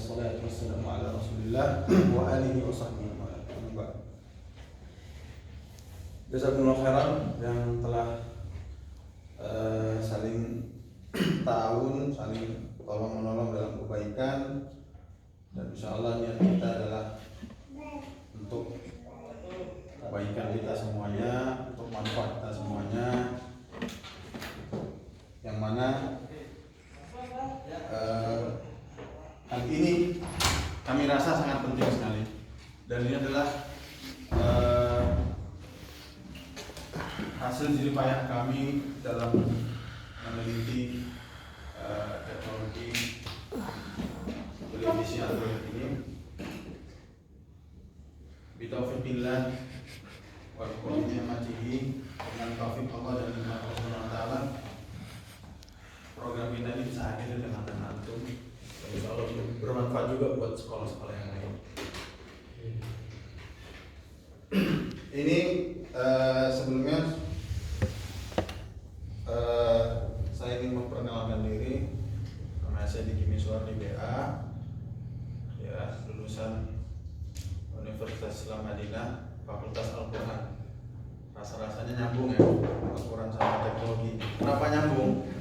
wassalatu wassalamu ala Rasulillah wa alihi wa sahbihi wa ala. Jazakumullah khairan yang telah saling ta'awun, saling tolong menolong dalam kebaikan, dan insyaallah niat kita adalah untuk kebaikan kita semuanya, untuk manfaat kita semuanya, yang mana hal ini kami rasa sangat penting sekali, dan ini adalah hasil jerih payah kami dalam meneliti teknologi televisi Android ini. Bitaufiqillah wa biqadri dengan taufik Allah dan dengan Allah Ta'ala, program kita ini bisa hadir dengan antum. Insya Allah bermanfaat juga buat sekolah-sekolah yang lain. Ini sebelumnya saya ingin memperkenalkan diri. Nama saya Diki Miswar di BA, ya, lulusan Universitas Islam Madinah, Fakultas Al-Quran. Rasa-rasanya nyambung ya, Al-Quran sama teknologi. Kenapa nyambung?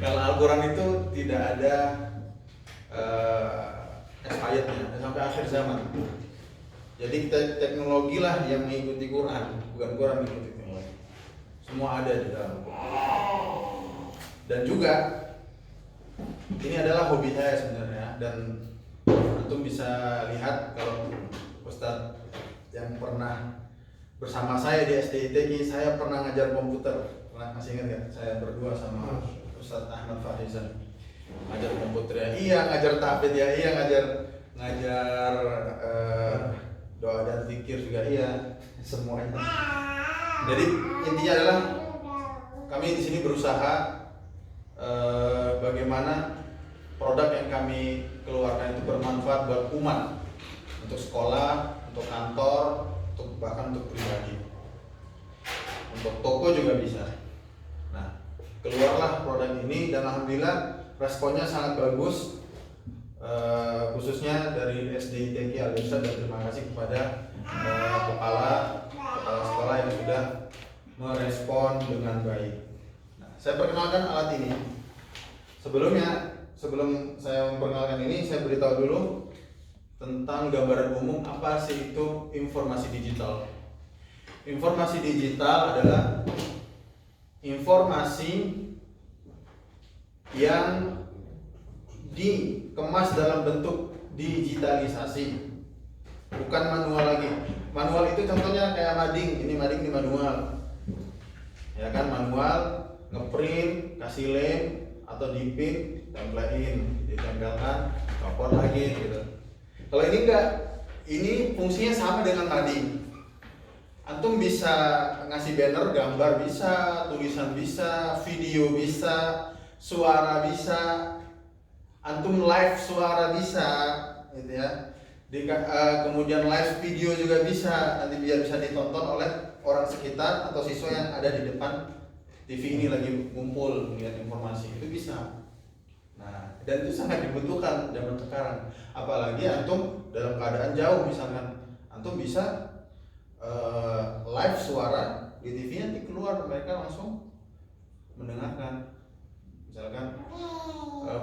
Kalau Al-Quran itu tidak ada ayatnya sampai akhir zaman. Jadi teknologi lah yang mengikuti Quran, bukan Quran mengikuti teknologi. Semua ada di dalam Quran. Dan juga ini adalah hobi saya sebenarnya, dan antum bisa lihat kalau Ustadz yang pernah bersama saya di SDITG, saya pernah ngajar komputer. Masih ingat nggak? Saya berdua sama Ustadz Ahmad Farizan ngajar komputer ya, iya, ngajar tahfidz ya, iya, ngajar doa dan zikir juga, iya, semuanya. Jadi intinya adalah kami di sini berusaha bagaimana produk yang kami keluarkan itu bermanfaat buat umat, untuk sekolah, untuk kantor, untuk bahkan untuk pribadi, untuk toko juga bisa. Nah, keluarlah produk ini dan alhamdulillah responnya sangat bagus, khususnya dari SDITG Al-Irsyad, dan terima kasih kepada kepala sekolah yang sudah merespon dengan baik. Nah, saya perkenalkan alat ini. Sebelum saya memperkenalkan ini, saya beritahu dulu tentang gambaran umum apa sih itu informasi digital. Informasi digital adalah informasi yang dikemas dalam bentuk digitalisasi, bukan manual lagi. Manual itu contohnya kayak mading, ini manual, ya kan, manual, ngeprint, kasih lem atau dipin, tempelin, ditempelkan, copot lagi gitu. Kalau ini enggak, ini fungsinya sama dengan mading. Antum bisa ngasih banner, gambar bisa, tulisan bisa, video bisa, suara bisa, antum live suara bisa, gitu ya. Kemudian live video juga bisa, nanti biar bisa ditonton oleh orang sekitar atau siswa yang ada di depan TV ini lagi ngumpul melihat informasi, itu bisa. Nah, dan itu sangat dibutuhkan zaman sekarang. Apalagi antum dalam keadaan jauh, misalkan antum bisa live suara di TV, nanti keluar mereka langsung mendengarkan. Misalkan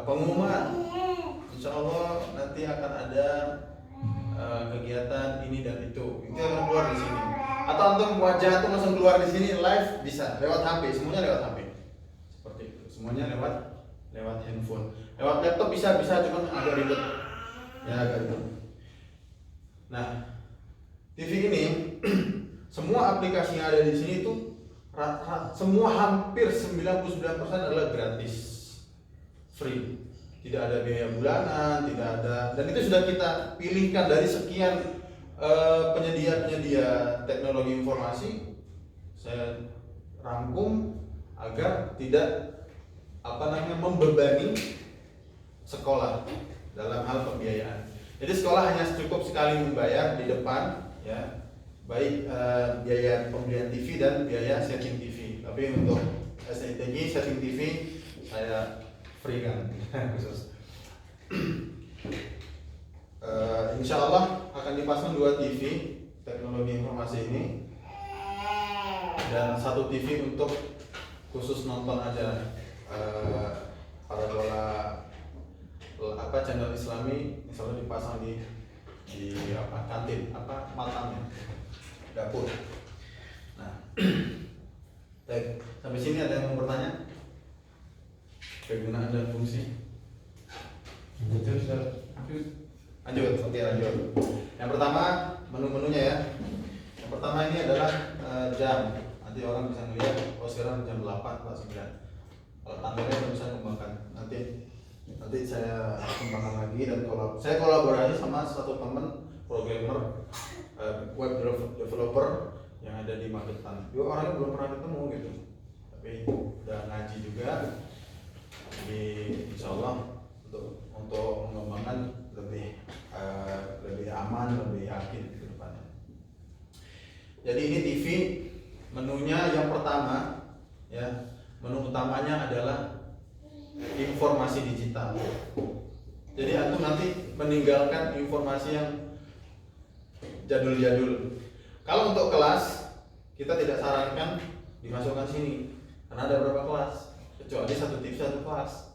pengumuman, insya Allah nanti akan ada kegiatan ini dan itu akan keluar di sini. Atau antum wajah antum langsung keluar di sini live, bisa lewat HP, semuanya lewat HP. Seperti itu, semuanya lewat handphone, lewat laptop bisa, cuman agak ribet. Ya, agak ribet. Nah, TV ini semua aplikasi yang ada di sini itu semua hampir 99% adalah gratis, free, tidak ada biaya bulanan, tidak ada, dan itu sudah kita pilihkan dari sekian penyedia teknologi informasi. Saya rangkum agar tidak membebani sekolah dalam hal pembiayaan. Jadi sekolah hanya cukup sekali membayar di depan, ya, baik biaya pembelian TV dan biaya setting TV. Tapi untuk SDITG setting TV saya free kan khusus. Insya Allah akan dipasang 2 TV teknologi informasi ini dan 1 TV untuk khusus nonton aja para bola channel Islami, misalnya dipasang di kantin matamnya dapur. Nah, baik, sampai sini ada yang mau bertanya? Kegunaan dan fungsi. Lanjut. Yang pertama menu-menunya ya. Yang pertama ini adalah jam. Nanti orang bisa melihat, oh sekarang jam 8 atau 9. Kalau tanggalnya saya bisa kembangkan. Nanti saya kembangkan lagi dan saya kolaborasi sama satu teman programmer web developer yang ada di Magetan. Dia orangnya belum pernah ketemu gitu, tapi udah ngaji juga. Jadi insya Allah untuk mengembangkan lebih aman, lebih yakin ke depannya. Jadi ini TV, menunya yang pertama ya, menu utamanya adalah informasi digital. Jadi antum nanti meninggalkan informasi yang jadul-jadul. Kalau untuk kelas kita tidak sarankan dimasukkan sini karena ada beberapa kelas, kecuali 1 TV 1 kelas.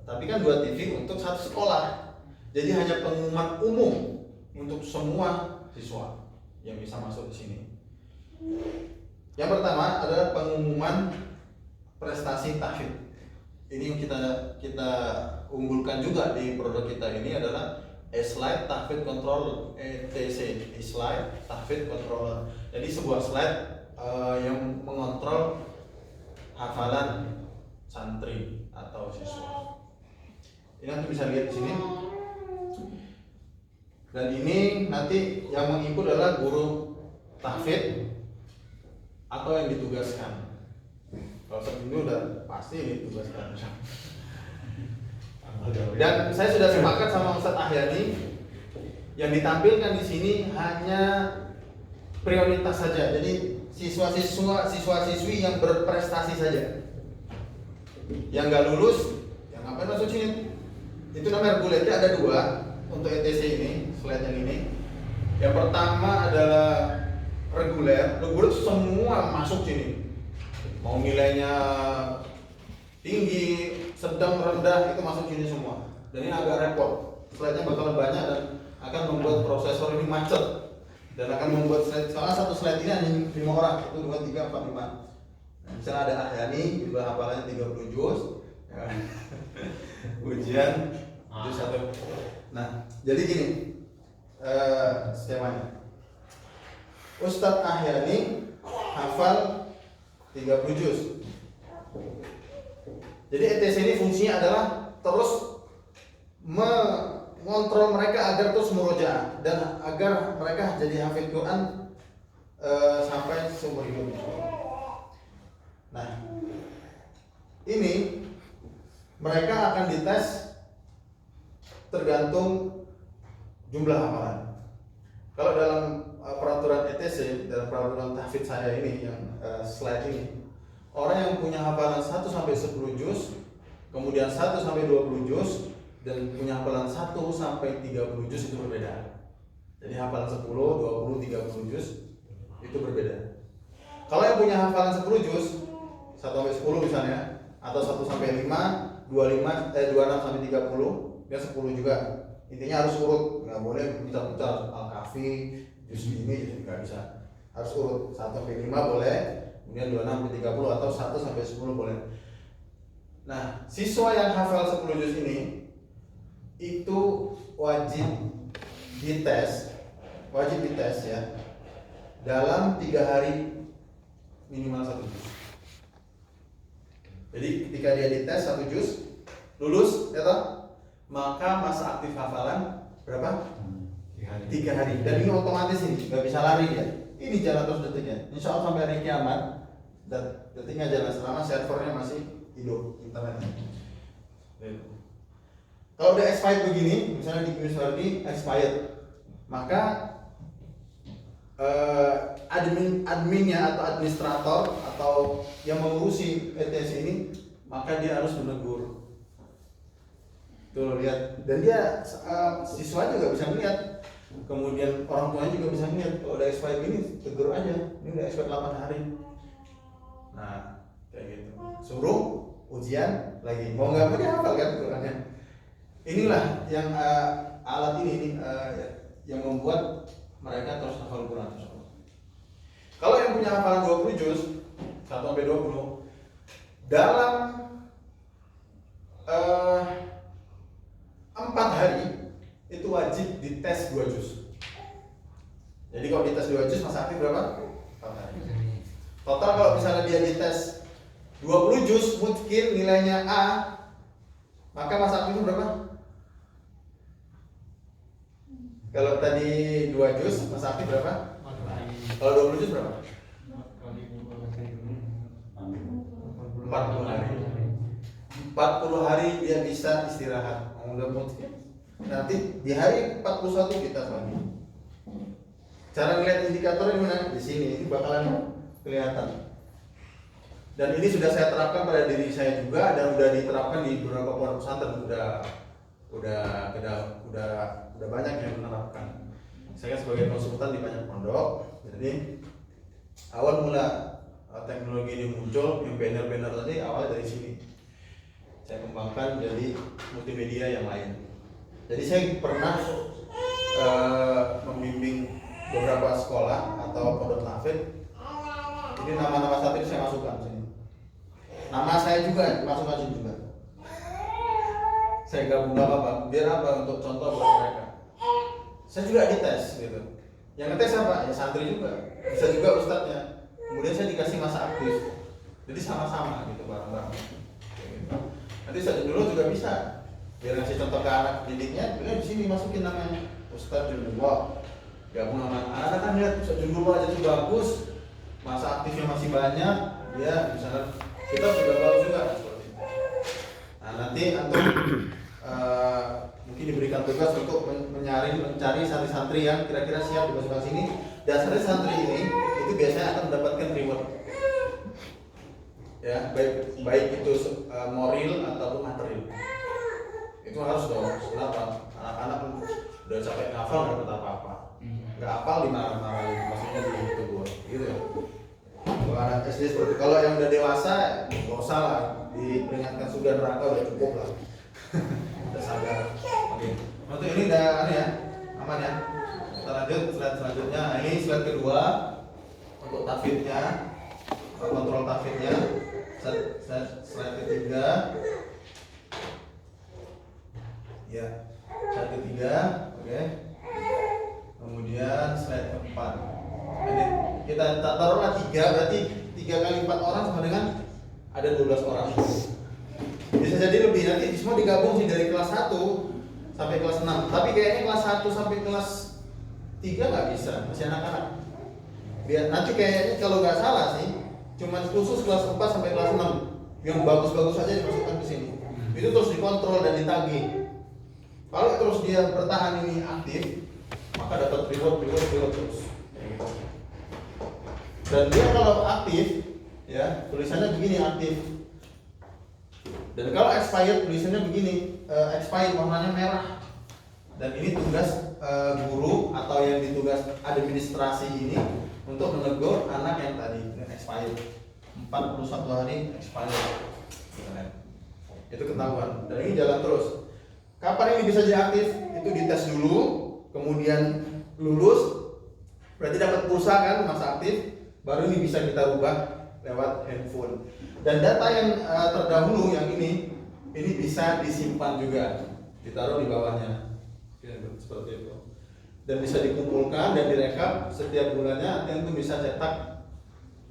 Tapi kan 2 TV untuk 1 sekolah. Jadi hanya pengumuman umum untuk semua siswa yang bisa masuk di sini. Yang pertama adalah pengumuman prestasi tahfidz. Ini yang kita unggulkan juga di produk kita ini adalah slide tahfidz controller, ETC, slide tahfidz controller. Jadi sebuah slide yang mengontrol hafalan santri atau siswa. Ini nanti bisa lihat di sini. Dan ini nanti yang menginput adalah guru tahfidz atau yang ditugaskan. Kalau ini udah pasti ditugaskan. Dan saya sudah sepakat sama Ustadz Ahyani, yang ditampilkan di sini hanya prioritas saja. Jadi siswa-siswi yang berprestasi saja. Yang nggak lulus, yang ngapain masuk sini? Itu namanya regulernya ada 2 untuk ETC ini, slide yang ini. Yang pertama adalah reguler semua masuk sini. Mau nilainya tinggi, sedang, rendah, itu masuk sini semua. Dan ini agak repot. Slide-nya bakal banyak dan akan membuat prosesor ini macet. Dan akan membuat slide, soalnya 1 slide ini hanya 5 orang, 1, 2, 3, 4, 5. Nah, misalnya ada Ahyani, juga hafalannya 30 juz ya. Ujian juz 1. Nah, jadi gini skemanya. Ustadz Ahyani hafal 30 juz. Jadi ETC ini fungsinya adalah terus mengontrol mereka agar terus murojaah dan agar mereka jadi hafid Quran sampai seumur hidup. Nah, ini mereka akan dites tergantung jumlah hafalan. Kalau dalam peraturan ETC, dalam peraturan tahfidz saya ini yang slide ini, orang yang punya hafalan 1 sampai 10 juz, kemudian 1 sampai 20 juz, dan punya hafalan 1 sampai 30 juz itu berbeda. Jadi hafalan 10, 20, 30 juz itu berbeda. Kalau yang punya hafalan 10 juz, 1 sampai 10 misalnya, atau 1 sampai 5, 26 sampai 30, dia 10 juga. Intinya harus urut, nggak boleh putar-putar Al-Kahfi, juz ini nggak bisa. Harus urut 1 sampai 5 boleh, kemudian 26 sampai 30 atau 1 sampai 10 boleh. Nah, siswa yang hafal 10 juz ini itu wajib dites ya dalam 3 hari minimal 1 juz. Jadi ketika dia dites 1 juz lulus ya toh, maka masa aktif hafalan berapa? 3 hari. Dan ini otomatis ini nggak bisa lari ya. Ini jalan terus detiknya. Insya Allah sampai hari kiamat dan detiknya jalan selama servernya masih hidup internetnya. Kalau udah expired begini, misalnya di University expired, maka adminnya atau administrator atau yang mengurusi ETS ini, maka dia harus menegur. Tuh lihat, dan dia siswa juga bisa melihat, kemudian orang tuanya juga bisa melihat. Kalau udah expired gini, tegur aja, ini udah expired 8 hari. Nah, kayak gitu. Suruh ujian lagi, mau nggak mau dia hafal kan Qurannya. Inilah yang alat ini yang membuat mereka terus hafal Quran. Kalau yang punya hafalan 20 juz 1 sampai 20 dalam 4 hari itu wajib dites 2 juz. Jadi kalau dites 2 juz masa aktif berapa? 4 hari. Total kalau misalnya dia dites 20 juz mungkin nilainya A, maka masa aktifnya berapa? Kalau tadi 2 juz masa aktif berapa? Kalau 20 juz berapa? 40 hari. 40 hari dia bisa istirahat. Udah mungkin nanti di hari 41 kita lagi. Cara melihat indikatornya gimana? Di sini ini bakalan kelihatan. Dan ini sudah saya terapkan pada diri saya juga dan udah diterapkan di beberapa pondok pesantren. Udah banyak yang menerapkan. Saya sebagai konsultan di banyak pondok. Jadi awal mula teknologi ini muncul, yang banner-banner tadi awalnya dari sini. Saya kembangkan jadi multimedia yang lain. Jadi saya pernah membimbing beberapa sekolah atau pondok tahfidz. Ini nama-nama santri saya masukkan sini. Nama saya juga masukkan sini juga. Saya gabung apa? Biar apa? Untuk contoh buat mereka. Saya juga dites gitu. Yang ngetes apa? Ya santri juga. Bisa juga ustadznya. Kemudian saya dikasih masa aktif. Jadi sama-sama gitu bareng-bareng. Gitu. Nanti saya dulu juga bisa. Biar ngasih contoh ke anak didiknya, bilang di sini masukin namanya Ustadz Junullah. Gabung sama anak kan lihat Ustadz Junullah aja tuh bagus, masa aktifnya masih banyak, dia misalnya kita juga bagus juga seperti itu. Nah nanti antum mungkin diberikan tugas untuk mencari santri-santri yang kira-kira siap dimasukkan sini. Dan santri ini itu biasanya akan mendapatkan reward. Ya, baik itu moral ataupun material. Itu harus dong. Kenapa? Anak-anak udah capek ngafal nggak dapat apa-apa. Nggak hafal dimarah-marahin, maksudnya gitu buat, gitu ya. Kalau anak SD seperti kalau yang udah dewasa, nggak usah lah diperingatkan sudah neraka udah cukup lah. Udah sadar. Oke. Untuk ini udah ya, aman ya. Kita lanjut slide selanjutnya. Nah, ini slide kedua untuk tahfidznya, kontrol tahfidznya. Slide ketiga. Ya, slide ketiga, oke. Kemudian slide keempat. Ini kita taruhlah 3, berarti 3 kali 4 orang sama dengan ada 12 orang. Bisa jadi lebih, nanti semua digabung sih dari kelas 1 sampai kelas 6. Tapi kayaknya kelas 1 sampai kelas 3 nggak bisa, masih anak-anak. Biar nanti kayaknya kalau nggak salah sih, cuman khusus kelas 4 sampai kelas 6 yang bagus-bagus aja dimasukkan ke sini. Itu terus dikontrol dan ditagih. Kalau terus dia bertahan ini aktif, maka dapat reward terus. Dan dia kalau aktif, ya tulisannya begini aktif. Dan kalau expired tulisannya begini, expired warnanya merah. Dan ini tugas guru atau yang ditugas administrasi ini untuk menegur anak yang tadi expired 41 hari expired. Itu ketahuan. Dan ini jalan terus. Kapan ini bisa jadi aktif? Itu dites dulu, kemudian lulus, berarti dapat pulsa kan masa aktif, baru ini bisa kita rubah lewat handphone. Dan data yang terdahulu yang ini bisa disimpan juga, ditaruh di bawahnya, seperti itu. Dan bisa dikumpulkan dan direkap setiap bulannya, nanti itu bisa cetak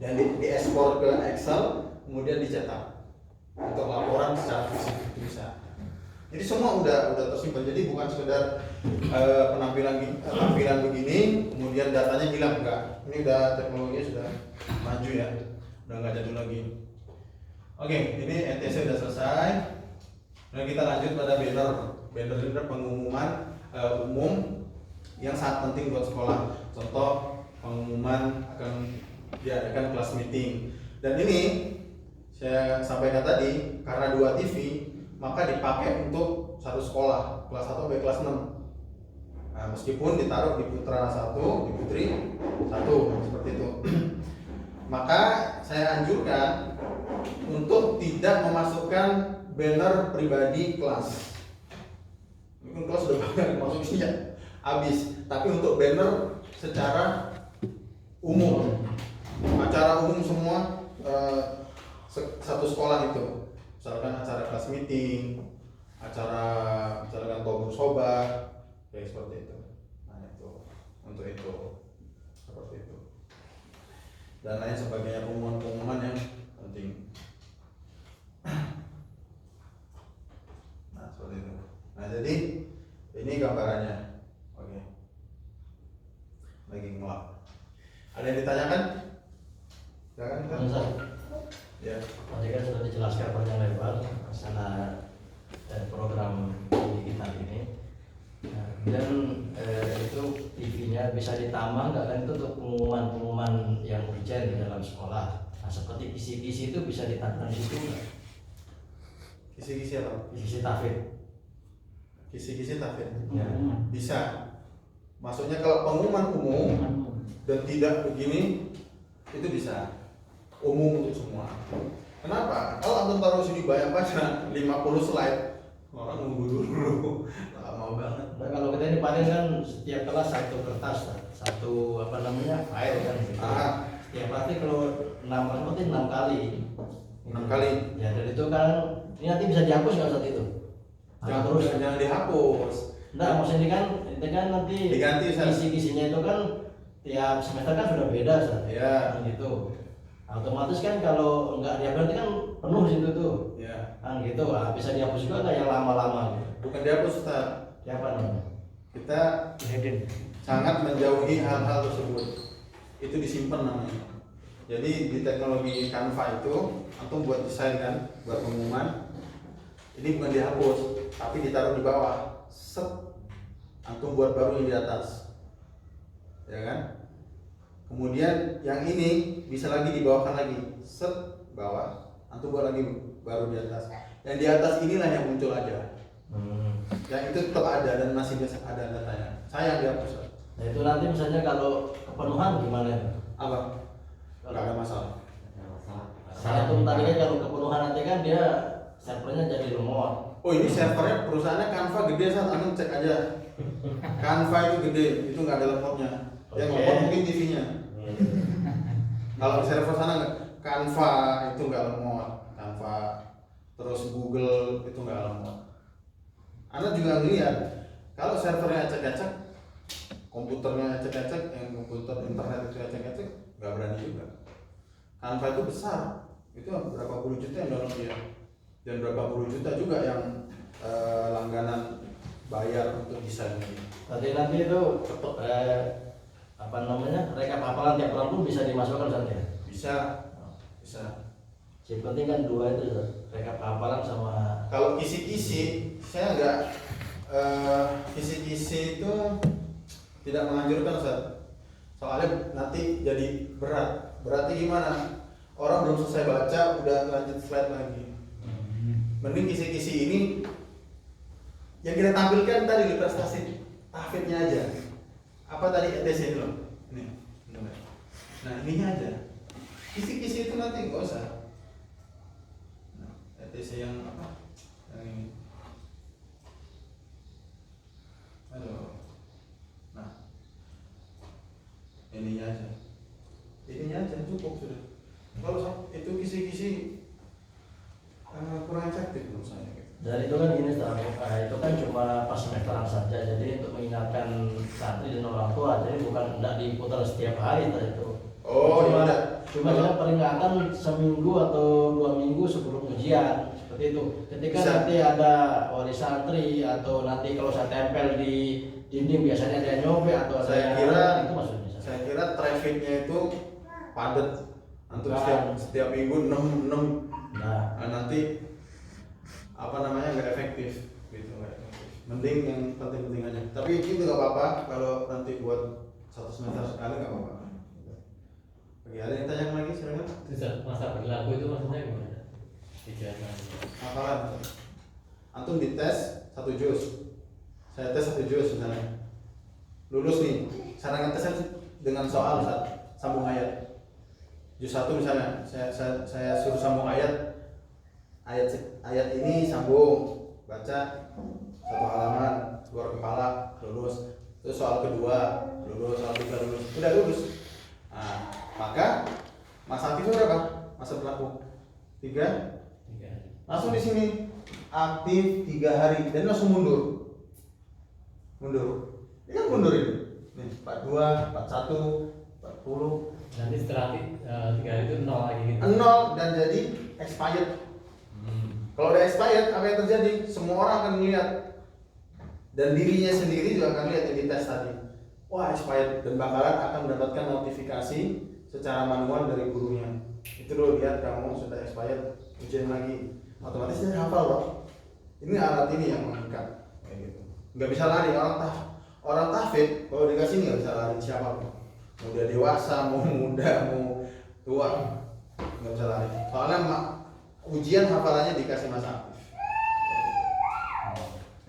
dan diekspor ke Excel, kemudian dicetak untuk laporan secara fisik itu bisa. Jadi semua udah tersimpan. Jadi bukan sekedar tampilan begini, kemudian datanya hilang, enggak. Ini udah teknologinya sudah maju ya, udah nggak jadul lagi. Oke, ini NTC udah selesai. Nah kita lanjut pada banner pengumuman umum yang sangat penting buat sekolah. Contoh pengumuman akan diadakan kelas meeting. Dan ini saya sampaikan tadi karena 2 TV maka dipakai untuk satu sekolah kelas 1 sampai kelas 6. Nah, meskipun ditaruh di putra 1, di putri 1, seperti itu. Maka saya anjurkan untuk tidak memasukkan banner pribadi kelas. Mungkin kelas sudah banyak masuk isinya habis, tapi untuk banner secara umum, acara umum semua satu sekolah itu, misalkan acara kelas meeting, acara misalkan kumpul sobat, kayak seperti itu. Nah itu untuk itu seperti itu dan lain sebagainya, pengumuman-pengumuman yang penting. Nah seperti itu. Nah jadi ini gambarannya. Oke. Lagi ngelap. Ada yang ditanyakan? Silakan kan? Ya. Tadi kan sudah dijelaskan panjang lebar masalah program digital ini. Nah, dan itu TV-nya bisa ditambah nggak kan itu untuk pengumuman-pengumuman yang urgent di dalam sekolah. Nah, seperti kisi-kisi itu bisa ditampilkan di situ nggak? Kisi-kisi apa? Kisi-kisi tafid. Kisi-kisi tafid. Ya. Bisa. Maksudnya kalau pengumuman umum dan tidak begini itu bisa umum untuk semua. Kenapa? Kalau antum taruh sini banyak-banyak 50 slide, orang nunggu dulu. Lama banget. Nah, kalau kita ini paling kan setiap kelas satu kertas, satu file kan gitu. Setiap berarti kalau 6 kali. 6 kali. Ya, dan itu kan ini nanti bisa dihapus nggak saat itu? Jangan dihapus. Nah, maksudnya ini kan nanti diganti kisi-kisinya itu kan tiap semester kan sudah beda Ustaz. Ya. Gitu. Otomatis kan kalau nggak dihapus nanti kan penuh situ tuh. Ya. Kan gitu. Bisa dihapus juga nggak yang lama-lama gitu. Bukan dihapus, Ustaz. Siapa namanya? Kita sangat menjauhi hal-hal tersebut. Itu disimpan namanya. Jadi di teknologi Canva itu antum buat desain kan, buat pengumuman. Ini bukan dihapus, tapi ditaruh di bawah. Set. Antum buat baru yang di atas. Ya kan? Kemudian yang ini bisa lagi dibawahkan lagi. Set bawah. Antum buat lagi baru di atas. Yang di atas inilah yang muncul aja. Yang itu tetap ada dan masih bisa ada datanya. Saya yang dihapus. Nah itu nanti misalnya kalau kepenuhan gimana? Apa? Nggak ada masalah. Saya tuh tadi kan kalau kepenuhan nanti kan dia servernya jadi lemot. Oh ini servernya perusahaannya Canva gede, Sat. Antum cek aja. Canva itu gede, itu nggak ada lemotnya. Yang lemot mungkin TV-nya. Kalau di server sana nggak, Canva itu nggak lemot. Canva, terus Google itu nggak lemot. Anda juga ngeliat, kalau servernya acak-acak, komputernya acak-acak, yang komputer internet itu acak-acak, nggak berani juga. Canva itu besar, itu berapa puluh juta yang download dia, dan berapa puluh juta juga yang langganan bayar untuk desain ini. Nanti itu rekap hafalan tiap orang pun bisa dimasukkan saja. Bisa, bisa. Yang penting kan dua itu, rekap hafalan sama. Kalau kisi-kisi, saya nggak kisi-kisi itu tidak menganjurkan, Ustaz. Soalnya nanti jadi berat. Berarti gimana? Orang belum selesai baca udah lanjut slide lagi. Mending kisi-kisi ini yang kita tampilkan tadi di prestasi tafidnya aja. Apa tadi ETC itu loh? Ini. Nah, ininya aja. Kisi-kisi itu nanti nggak usah. Nah, ETC yang apa? Yang ini. Aduh. Nah. Ininya aja. Ininya aja cukup sudah. Kalau itu kisi-kisi kurang efektif menurut saya. Dan itu kan gini, itu kan cuma pas semesteran saja. Jadi untuk mengingatkan santri dan orang tua, jadi bukan tidak diputar setiap hari itu. Oh, cuma peringatan seminggu atau 2 minggu sebelum ujian seperti itu. Ketika bisa. Nanti ada wali santri atau nanti kalau saya tempel di dinding biasanya ada yang nyopet atau ada saya yang kira itu maksudnya. Saya kira trafficnya itu padat. Untuk setiap minggu 6. Nah, nanti apa namanya nggak efektif gitu, nggak efektif. Mending yang penting-penting aja. Tapi itu nggak apa-apa kalau nanti buat 1 semester sekali nggak apa-apa. Oke, ada yang tanya lagi silakan. Masa berlaku itu maksudnya gimana? Ijazah. Hafalan. antum dites 1 juz, saya tes 1 juz misalnya, lulus nih, cara ngetesnya dengan soal Ustaz, sambung ayat. Juz 1 misalnya, saya suruh sambung ayat ini sambung, baca 1 halaman, keluar kepala, lulus. Terus soal kedua, lulus, soal ketiga lulus, udah lulus. Nah, maka masa aktifnya berapa? Masa berlaku 3 langsung di sini aktif 3 hari dan langsung mundur. Ini kan mundur ini. Nih 42, 41, 40. Nanti setelah 3 hari itu 0 lagi gitu. 0 dan jadi expired. Kalau udah expired, apa yang terjadi? Semua orang akan melihat dan dirinya sendiri juga akan lihat yang dites tadi. Wah, expired, dan bakalan akan mendapatkan notifikasi secara manual dari gurunya. Itu lo lihat kamu sudah expired, ujian lagi. Otomatis dia hafal loh. Ini alat ini yang mengikat kayak gitu. Nggak bisa lari orang tahfidz kalau dikasih nggak bisa lari siapa pun. Mau dia dewasa, mau muda, mau tua, nggak bisa lari. Soalnya ujian hafalannya dikasih masa aktif.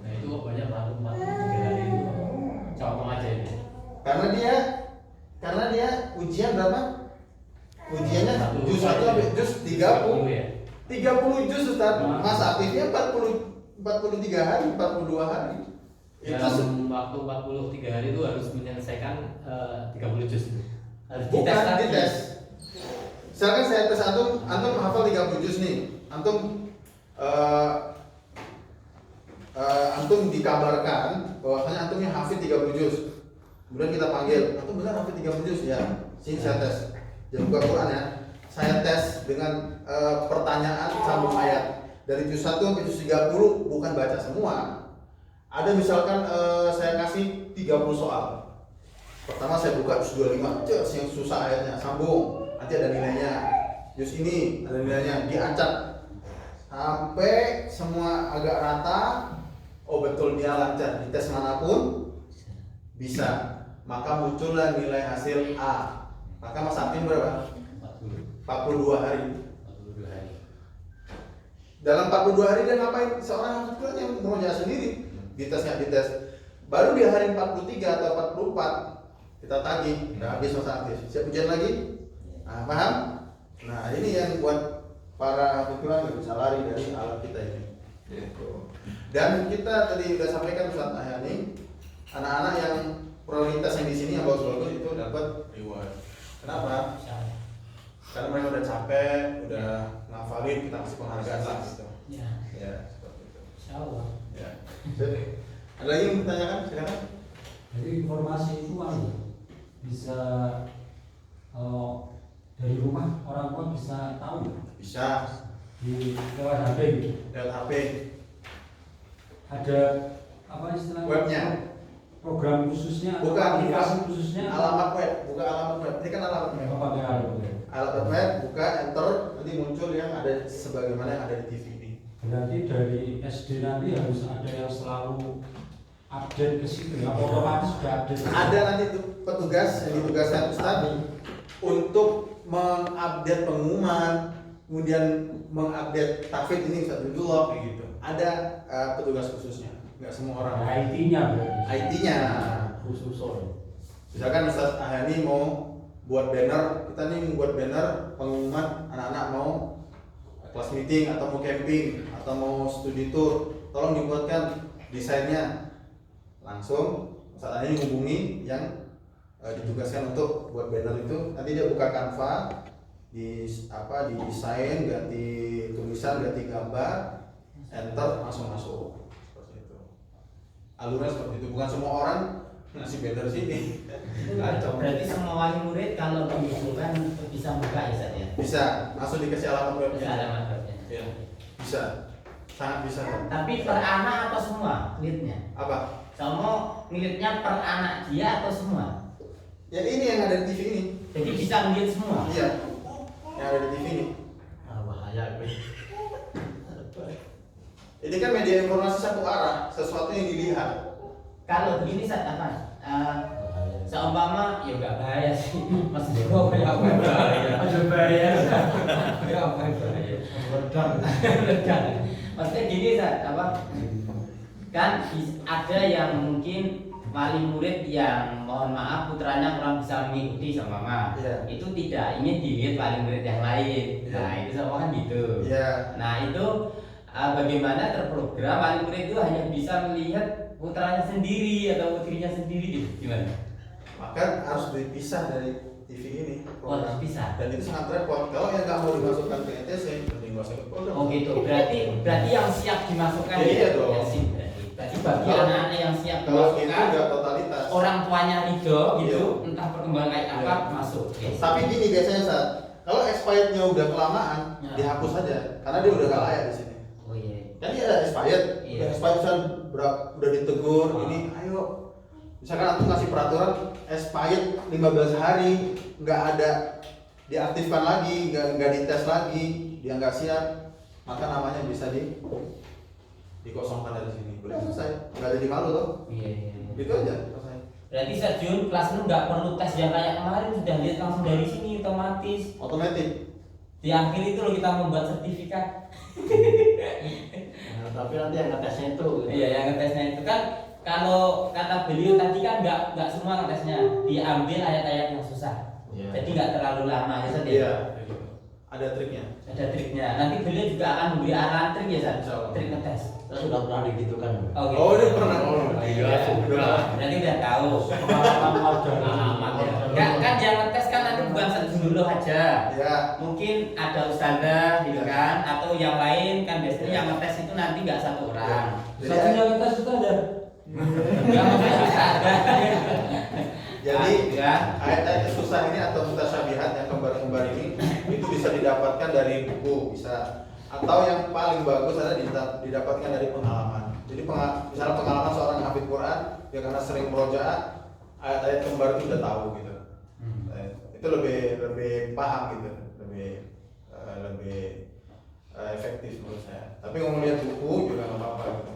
Nah itu pokoknya baru 43 hari itu cowok aja ini. Karena dia ujian berapa? Ujiannya juz 1 sampai juz 30. Ya? 30 juz Ustaz. Masa aktifnya 43 hari, 42 hari. Dalam waktu 43 hari itu harus menyelesaikan 30 juz. Harus Bukan lagi. dites. Misalkan saya tes antum hafal 30 juz nih. Antum dikabarkan bahwasanya antumnya hafid 30 juz. Kemudian kita panggil, antum benar hafid 30 juz ya. Sini saya tes. Jangan buka Quran ya. Saya tes dengan pertanyaan sambung ayat. Dari juz 1 sampai juz 30 bukan baca semua. Ada misalkan saya kasih 30 soal. Pertama saya buka juz 25, yang susah ayatnya, sambung. Nanti ada nilainya. Juz ini ada nilainya, diacak sampai semua agak rata. Oh betul dia lancar di tes manapun bisa. Maka muncullah nilai hasil A. Maka Mas Amin berapa? 42 hari. Dalam 42 hari dia ngapain? Seorang yang mengerjakan sendiri. Dites nggak dites. Baru di hari 43 atau 44 kita tagih, udah habis masa aktif. Siap ujian lagi? Nah, paham? Nah ini yang buat para fikiran nggak bisa lari dari alat kita ini. Dan kita tadi udah sampaikan Ustaz Ahyani, anak-anak yang prioritas yang di sini yang bagus-bagus itu dapat reward. Kenapa? Karena mereka udah capek, udah ngafalin, kita kasih penghargaan lah gitu. Ya, seperti itu. Insyaallah. Ya. Jadi, ada lagi yang ditanyakan? Silakan. Jadi informasi itu bisa dari rumah orang tua bisa tahu Bisa di lewat HP gitu. lewat HP, Ada apa istilahnya? webnya. Program khususnya atau Bukan, aplikasi khususnya? Alamat web, buka alamat web. Ini kan alamat web. Apa pakai alamat web? Alamat web, buka, enter, nanti muncul yang ada sebagaimana yang ada di TV ini. Berarti dari SD nanti harus ada yang selalu update ke situ ya, otomatis sudah update. Ada nanti tuh petugas yang ditugaskan Ustaz untuk mengupdate pengumuman, kemudian mengupdate tahfidz ini Ustaz Abdullah kayak gitu. Ada petugas khususnya, nggak semua orang. IT-nya berarti. IT-nya. Khusus. Misalkan Ustaz Ahani mau buat banner, kita nih membuat banner pengumuman anak-anak mau kelas meeting atau mau camping atau mau studi tour, tolong dibuatkan desainnya. Langsung Ustaz Ahani hubungi yang ditugaskan untuk buat banner itu. Nanti dia buka Canva, di desain, ganti tulisan, ganti gambar, enter, langsung masuk. Seperti itu. Alurnya seperti itu. Bukan semua orang ngasih banner sini. Kacau. Berarti semua wali murid kalau diusulkan bisa buka ya Ustaz ya? Bisa, langsung dikasih alamat Ada webnya. alamat webnya. Ya, bisa, sangat bisa. Tapi per anak atau semua leadnya? Apa? Sama miliknya per anak dia atau semua? Ya ini yang ada di TV ini. Jadi bisa melihat semua? Iya, yang ada di TV ini. Bahaya gue. Ini kan media informasi satu arah, sesuatu yang dilihat. Kalau begini Ustaz apa? Seumpama, ya enggak bahaya sih. Mas Dewo ya apa bahaya? Ada bahaya. Ya apa bahaya? Ledak. Maksudnya gini Ustaz, kan ada yang mungkin wali murid yang mohon maaf putranya kurang bisa mengikuti sama mama, itu tidak ingin dilihat wali murid yang lain. Nah itu sama kan gitu. Nah itu bagaimana terprogram wali murid itu hanya bisa melihat putranya sendiri atau putrinya sendiri gitu, gimana? Maka harus dipisah dari TV ini. Harus dipisah. Dan itu sangat repot. Kalau yang nggak mau dimasukkan ke ETC, mending nggak usah ikut program. Oh gitu. Berarti yang siap dimasukkan. Iya dong. Yang siap, berarti bagi anak-anak yang siap Kalau itu dimasukkan, nggak totalitas. orang tuanya ridho gitu, Iya. entah perkembangan kayak apa masuk. Tapi gini biasanya saat kalau expirednya udah kelamaan, dihapus saja karena dia udah nggak layak di sini. Oh iya. Kan dia ada expired, Iya. udah expired udah ditegur, ini ayo. Misalkan aku ngasih peraturan expired 15 hari, nggak ada diaktifkan lagi, nggak dites lagi, dia nggak siap, maka namanya bisa dikosongkan dari sini. Udah selesai, nggak jadi malu toh. Iya. Gitu aja selesai. Berarti Jun kelas lu nggak perlu tes yang kayak kemarin, sudah lihat langsung dari sini otomatis. Otomatis. Di akhir itu loh kita membuat sertifikat. Nah, tapi nanti yang ngetesnya itu Iya, yang ngetesnya itu kan kalau kata beliau tadi kan nggak semua ngetesnya, diambil ayat-ayat yang susah. Iya. Jadi nggak terlalu lama ya Ustaz, ya? Iya. Ada triknya. Ada triknya. Nanti beliau juga akan memberi arahan trik ya Ustaz? Insyaallah. Trik ngetes. kita sudah pernah digitukan. Gitu. Oh, dia pernah. Iya. Berarti udah tahu. Pengalaman warga. Aman ya. Kan yang ngetes kan nanti bukan dulu aja. Ya. Mungkin ada ustazah gitu kan, atau yang lain kan biasanya yang ngetes itu nanti nggak satu orang. Satu yang tes itu ada. Nggak maksudnya bisa ada. Jadi ya. ayat-ayat susah ini atau mutasyabihat yang kembar-kembar ini itu bisa didapatkan dari buku, bisa atau yang paling bagus adalah didapatkan dari pengalaman. Jadi misalnya pengalaman seorang hafid Quran, dia karena sering murojaah, ayat-ayat kembar itu udah tahu gitu. Itu lebih paham gitu, lebih efektif menurut saya. Tapi kalau lihat buku juga nggak apa-apa gitu.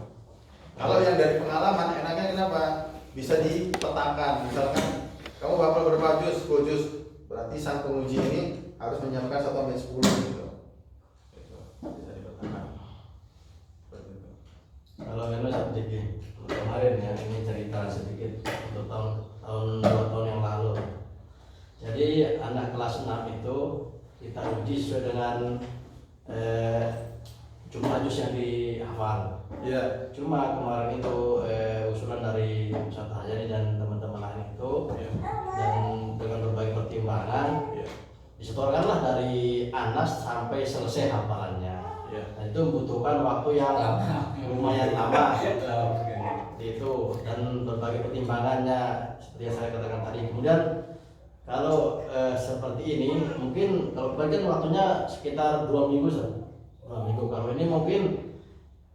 Kalau yang dari pengalaman enaknya kenapa? Bisa dipetakan, misalkan kamu bapak berapa juz, 10 juz, berarti sang penguji ini harus menyiapkan 1 sampai 10 gitu. Bisa dipetakan. Seperti itu. Kalau memang sedikit kemarin ya, ini cerita sedikit untuk tahun 2 tahun yang lalu. Jadi anak kelas 6 itu kita uji sesuai dengan jumlah juz yang dihafal. Iya. Cuma kemarin itu usulan dari Ustaz Haryani dan teman-teman lain itu, dan dengan berbagai pertimbangan disetorkanlah dari Anas sampai selesai hafalannya. Dan itu membutuhkan waktu yang lumayan lama. Itu dan berbagai pertimbangannya seperti yang saya katakan tadi. Kemudian kalau seperti ini mungkin kalau bagian waktunya sekitar 2 minggu saja. 2 minggu. Kalau ini mungkin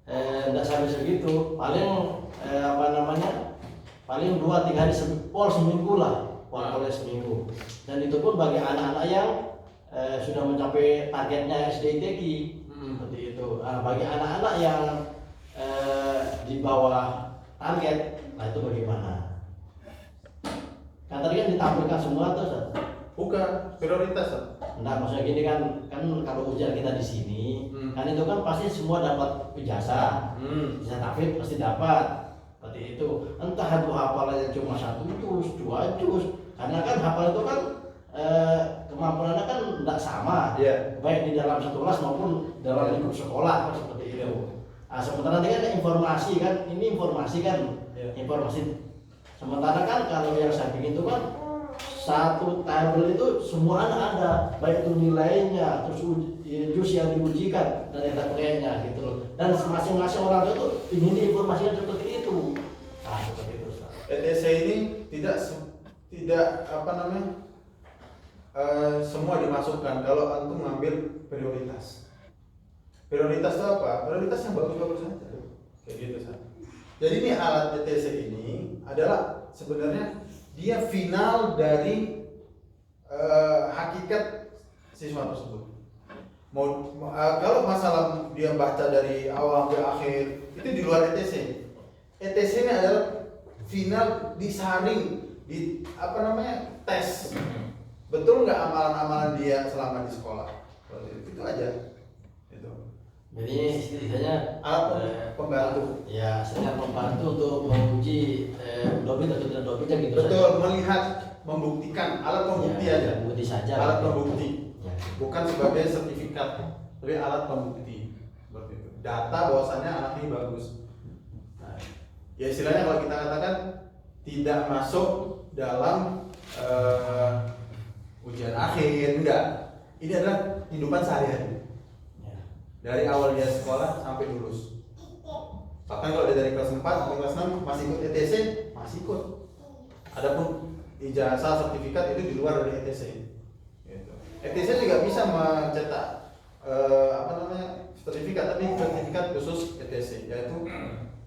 tidak sampai segitu, paling paling 2-3 hari seminggu lah, oleh seminggu. Dan itu pun bagi anak-anak yang sudah mencapai targetnya SDITQ seperti itu. Bagi anak-anak yang di bawah target, nah itu bagaimana? Kan tadi kan ditampilkan semua tuh, Ustaz. Bukan prioritas. Nah, maksudnya gini kan kalau ujian kita di sini, kan itu kan pasti semua dapat ijazah, ijazah tahfidz pasti dapat, seperti itu. Entah itu hafalannya cuma 1 juz, 2 juz, karena kan hafal itu kan kemampuannya kan tidak sama, baik di dalam satu kelas maupun dalam lingkup sekolah seperti itu. Nah, sementara nanti kan informasi kan, ini informasi kan, informasi. Sementara kan kalau yang saya bikin itu kan satu tabel itu semua ada, baik itu nilainya, terus juz yang diujikan dan yang lainnya gitu loh. Dan masing-masing orang itu ingin informasinya seperti itu. Nah, seperti itu. ETC ini tidak semua dimasukkan kalau antum ngambil prioritas. Prioritas itu apa? Prioritas yang bagus-bagus saja. Kayak gitu San. Jadi ini alat ETC ini adalah sebenarnya dia final dari hakikat siswa tersebut. Kalau masalah dia baca dari awal sampai akhir itu di luar ETC. ETC ini adalah final disaring di tes. Betul nggak amalan-amalan dia selama di sekolah? Itu aja. Itu. Jadi istilahnya Alat pembantu. ya sekedar membantu untuk menguji dobit atau tidak dobitnya gitu Betul, saja. melihat, membuktikan, alat pembukti Ya, aja. bukti saja. Alat pembukti. Ya. Bukan sebagai sertifikat, tapi alat pembukti. Seperti itu. Data bahwasannya anak ini bagus. Nah, ya istilahnya kalau kita katakan tidak masuk dalam ujian akhir, enggak. Ini adalah kehidupan sehari-hari. Ya. Dari awal dia sekolah sampai lulus. Bahkan kalau dia dari kelas 4 sampai kelas 6 masih ikut ETC, masih ikut. Adapun ijazah sertifikat itu di luar dari ETC. Gitu. ETC juga bisa mencetak sertifikat, tapi sertifikat khusus ETC, yaitu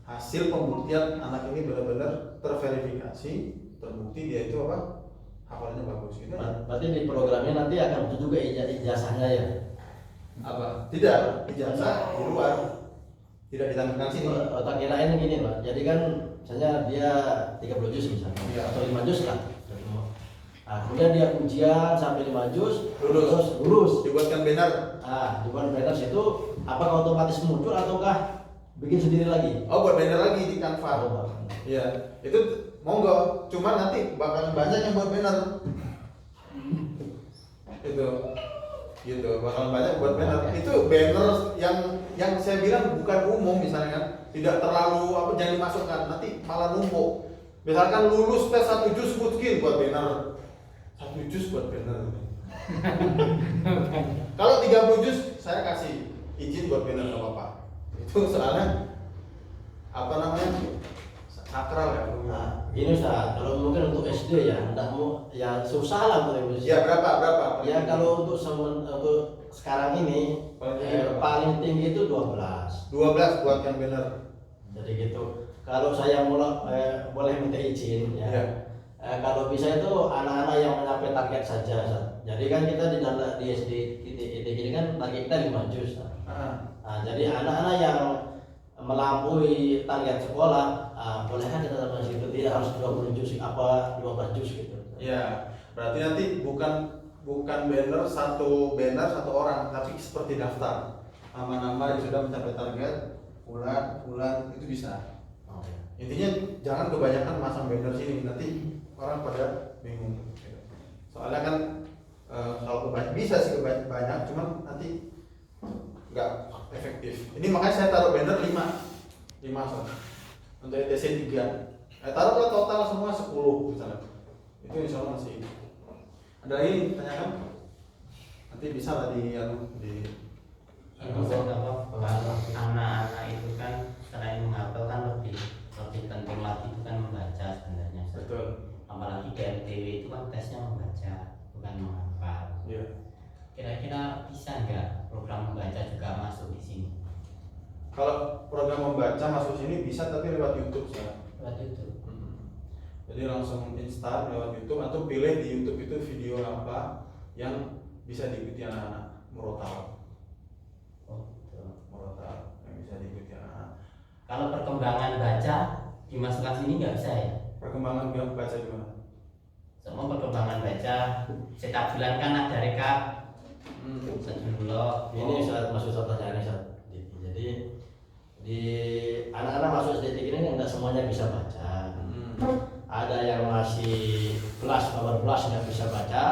hasil pembuktian anak ini benar-benar terverifikasi, terbukti dia itu apa? Hafalannya bagus gitu. Berarti di programnya nanti akan butuh juga ijazahnya ya? Apa? Tidak, ijazah di luar. Tidak ditampilkan sini. Otak kirain gini Pak, jadi kan misalnya dia 30 juz misalnya, Iya. atau 5 juz lah. Nah, kemudian dia ujian sampai 5 juz, Lulus. terus lulus. Dibuatkan banner. Nah, di banner itu apakah otomatis muncul ataukah bikin sendiri lagi? Oh, buat banner lagi di Canva. Oh, Iya, itu monggo. Cuman nanti bakalan banyak yang buat banner. Itu, gitu. Bakalan banyak buat banner. Itu banner yang saya bilang bukan umum misalnya kan, tidak terlalu jangan dimasukkan. Nanti malah numpuk. Misalkan lulus tes 1 juz mungkin buat banner. 1 juz buat banner. Kalau 30 juz saya kasih izin buat banner nggak apa-apa. Itu soalnya sakral ya. Nah, ini Ustaz, kalau mungkin untuk SD ya, enggak mau ya susah lah untuk Ya berapa? Ya kalau untuk sekarang ini paling tinggi itu 12. 12 buatkan banner. Jadi gitu. Kalau saya boleh minta izin ya. Iya. Kalau bisa itu anak-anak yang mencapai target saja. Ustaz. Jadi kan kita di SD ini kan target kita 5 juz. Ustaz. Nah, jadi anak-anak yang melampaui target sekolah, boleh kan kita tambah situ, tidak harus 20 juz 12 juz gitu. Ya, berarti nanti bukan banner satu orang, tapi seperti daftar nama-nama yang sudah mencapai target bulan itu bisa. Oh, ya. Intinya jangan kebanyakan masang banner sini, nanti orang pada bingung. Soalnya kan kalau kebanyakan bisa sih banyak, cuman nanti nggak efektif. Ini makanya saya taruh banner 5 so. Untuk ETC 3. Taruhlah total semua 10 misalnya. Itu insya Allah masih. Ada lagi tanyakan? Nanti bisa lah di Itu kalau anak-anak itu kan selain menghafal kan lebih penting lagi itu kan membaca sebenarnya. Betul. Apalagi DMTW itu kan tesnya membaca bukan menghafal. Iya. Kira-kira bisa nggak program membaca juga masuk di sini? Kalau program membaca masuk sini bisa, tapi lewat YouTube ya. Lewat YouTube. Jadi langsung install lewat YouTube atau pilih di YouTube itu video apa yang bisa diikuti anak-anak murotal. Oh, betul. Murotal yang bisa diikuti anak-anak. Kalau perkembangan baca dimasukkan sini nggak bisa ya? Perkembangan bilang baca gimana? Semua perkembangan baca setiap bulan kan ada rekap. Sejumlah. Ini saat masuk pertanyaan Ustaz. Jadi di anak-anak masuk SD ini enggak semuanya bisa baca. Ada yang masih nomor plus nggak bisa baca,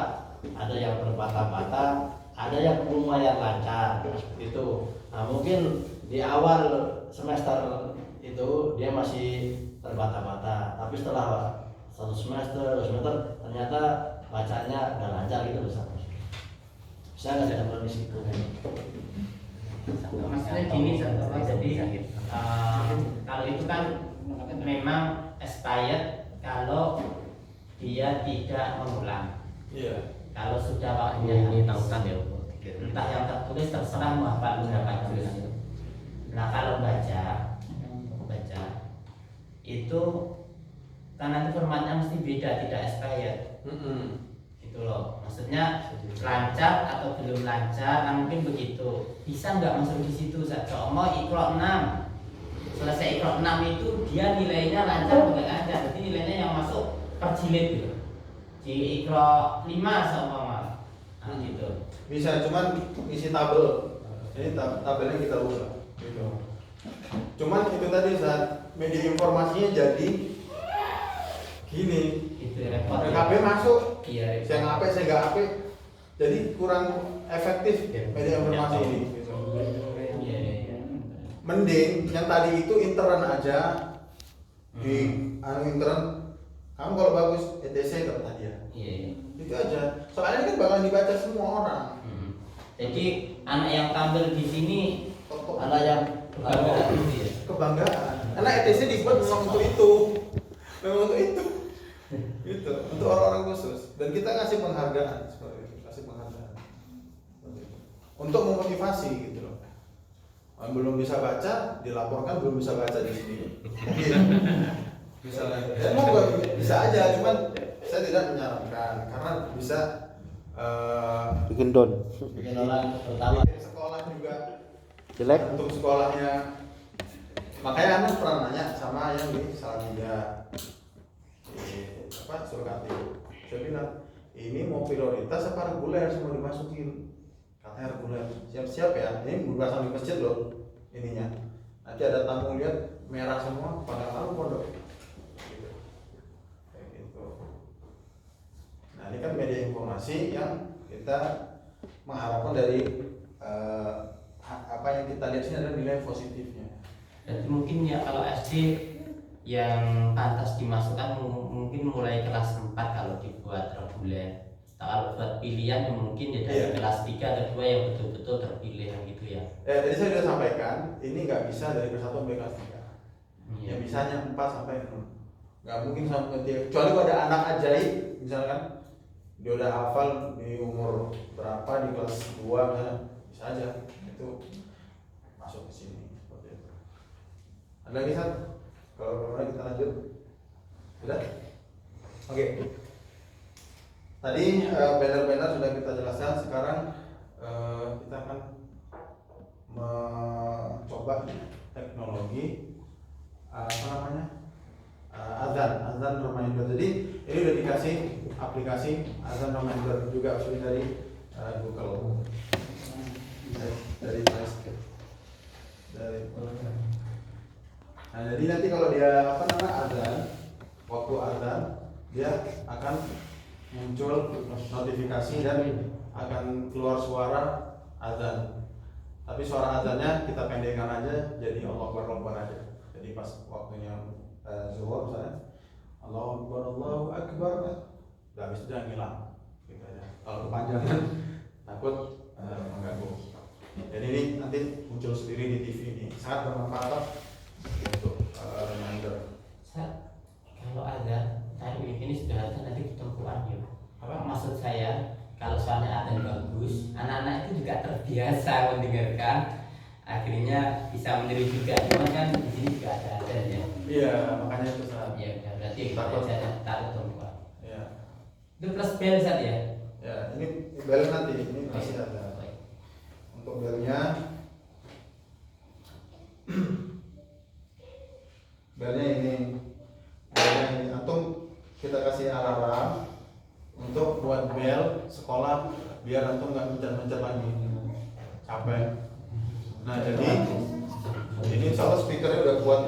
ada yang terbata-bata, ada yang lumayan lancar seperti itu. Nah mungkin di awal semester itu dia masih terbata-bata, tapi setelah 1 semester, 2 semester ternyata bacanya udah lancar gitu Ustaz. Bisa nggak ada di situ? Maksudnya gini contohnya, jadi kalau itu kan memang expired kalau dia tidak mengulang. Iya. Kalau sudah waktunya ini tautan ya, entah yang tertulis terserah mau apa berapa juz. Nah kalau baca itu kan nanti formatnya mesti beda, tidak expired. Gitu loh, maksudnya lancar atau belum lancar, kan mungkin begitu. Bisa nggak masuk di situ? Mau Iqra 6, selesai Iqra 6 itu dia nilainya lancar atau nggak lancar? Berarti nilainya yang masuk per jilid gitu. Di Iqra 5 sama gitu. Bisa, cuman isi tabel. Ini tabelnya kita ubah. gitu. Cuman itu tadi saat media informasinya jadi gini, Itu repot. PKB masuk, Iya. saya nggak apa, saya nggak apa, jadi kurang efektif media informasi ini. Gitu. Iya, iya. Mending yang tadi itu intern aja di intern, kamu kalau bagus ETC kalau tadi ya, Iya, iya. itu aja. Soalnya ini kan bakalan dibaca semua orang. Jadi anak yang tampil di sini Anak yang kebanggaan gitu ya. Kebanggaan. Karena ETC dibuat memang untuk itu, memang untuk itu, gitu, untuk orang-orang khusus. Dan kita ngasih penghargaan seperti itu, kasih penghargaan seperti itu. Untuk memotivasi gitu loh. Yang belum bisa baca dilaporkan belum bisa baca di sini. Misalnya, ya mau bisa aja, cuman saya tidak menyarankan karena bisa bikin down bikin orang terutama bikin sekolah juga jelek. untuk sekolahnya. Makanya Anda pernah nanya sama yang di Salatiga, Surkati. Saya bilang ini mau prioritas apa reguler semua dimasukin. Katanya reguler. Siap-siap ya. Ini berasal di masjid loh ininya. Nanti ada tamu lihat merah semua pada tahu pondok. Gitu. Kayak gitu. Nah ini kan media informasi yang kita mengharapkan dari apa yang kita lihat sini adalah nilai positifnya. Jadi mungkin ya kalau SD yang pantas dimasukkan mungkin mulai kelas 4 kalau dibuat reguler. Kalau buat pilihan mungkin ya dari kelas 3 atau 2 yang betul-betul terpilih yang gitu ya. Tadi saya sudah sampaikan, ini nggak bisa dari kelas 1 sampai kelas 3. Iya. Yang bisanya 4 sampai 6. Nggak mungkin sampai 3. Kecuali kalau ada anak ajaib, misalkan dia udah hafal di umur berapa di kelas 2 misalnya, bisa aja itu masuk ke sini seperti itu. Ada lagi satu? Kalau kita lanjut, sudah? Oke. Tadi banner-banner sudah kita jelaskan. Sekarang kita akan mencoba teknologi apa namanya azan reminder. Jadi ini udah dikasih aplikasi azan reminder juga dari Google, dari Play Store, dari. Nah, jadi nanti kalau dia azan, waktu azan dia akan muncul notifikasi dan akan keluar suara azan. Tapi suara azannya kita pendekkan aja jadi Allahu Akbar aja. Jadi pas waktunya zuhur misalnya Allahu Akbar, udah habis itu dia ngilang gitu aja. Kalau kepanjangan takut mengganggu. Jadi ini nanti muncul sendiri di TV ini, sangat bermanfaat untuk reminder. Kalau ada ini sudah ada nanti ketentuan ya. Apa maksud saya? Kalau soalnya ada bagus, anak-anak itu juga terbiasa mendengarkan, akhirnya bisa meniru juga. Cuma kan di sini juga ada ya. Iya, makanya itu saat. Iya, berarti Takut. saya taruh ketentuan. Iya. Itu plus bel saat ya. Ya, ini bel nanti ini masih ada. Untuk belnya ini antum kita kasih alarm untuk buat bel sekolah biar antum nggak mencet-mencet lagi, capek. Nah jadi ini insya Allah speakernya udah kuat,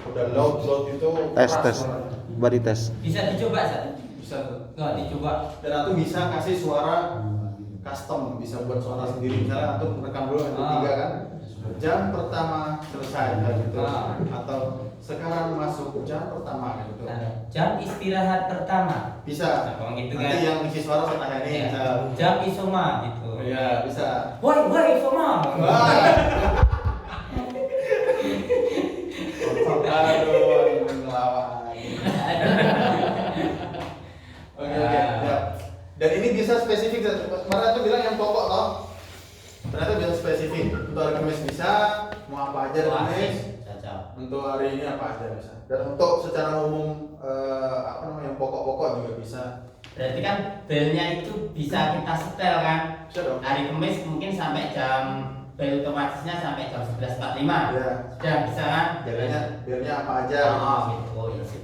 udah loud itu Tes keras tes suaranya. body tes. Bisa dicoba saat. Bisa tuh. Nggak dicoba. Dan antum bisa kasih suara custom, bisa buat suara sendiri. Misalnya antum rekam dulu yang ketiga kan, jam pertama selesai gitu, atau sekarang masuk jam pertama gitu. Jam istirahat pertama. Bisa. Nah, gitu Nanti kan. yang isi suara saya ini. Ya. Jam isoma gitu. Iya bisa. Woi isoma. Aduh, ngelawak. Oke. Ya. Dan ini bisa spesifik. Kemarin tuh bilang yang pokok toh. Ternyata bisa spesifik. Untuk hari Kamis bisa, mau apa aja hari Kamis. Untuk hari ini apa aja bisa. Dan untuk secara umum yang pokok-pokok juga bisa. Berarti kan belnya itu bisa kita setel kan? Bisa dong. Hari Kamis mungkin sampai jam bel otomatisnya sampai jam 11.45. Ya. Sudah bisa kan? Belnya apa aja. Gitu. Oh, iya sih.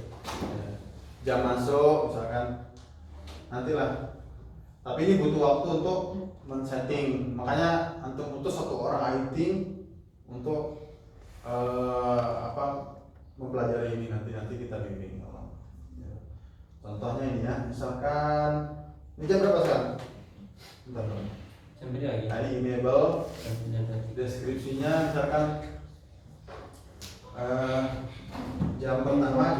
Jam masuk misalkan nantilah Tapi ini butuh waktu untuk men-setting. Makanya untuk utus satu orang IT untuk mempelajari ini, nanti kita bimbing. Ya. Contohnya ini ya, misalkan ini jam berapa sekarang? Bentar, bentar. Sampai lagi. Nah, ini enable deskripsinya misalkan jam pertama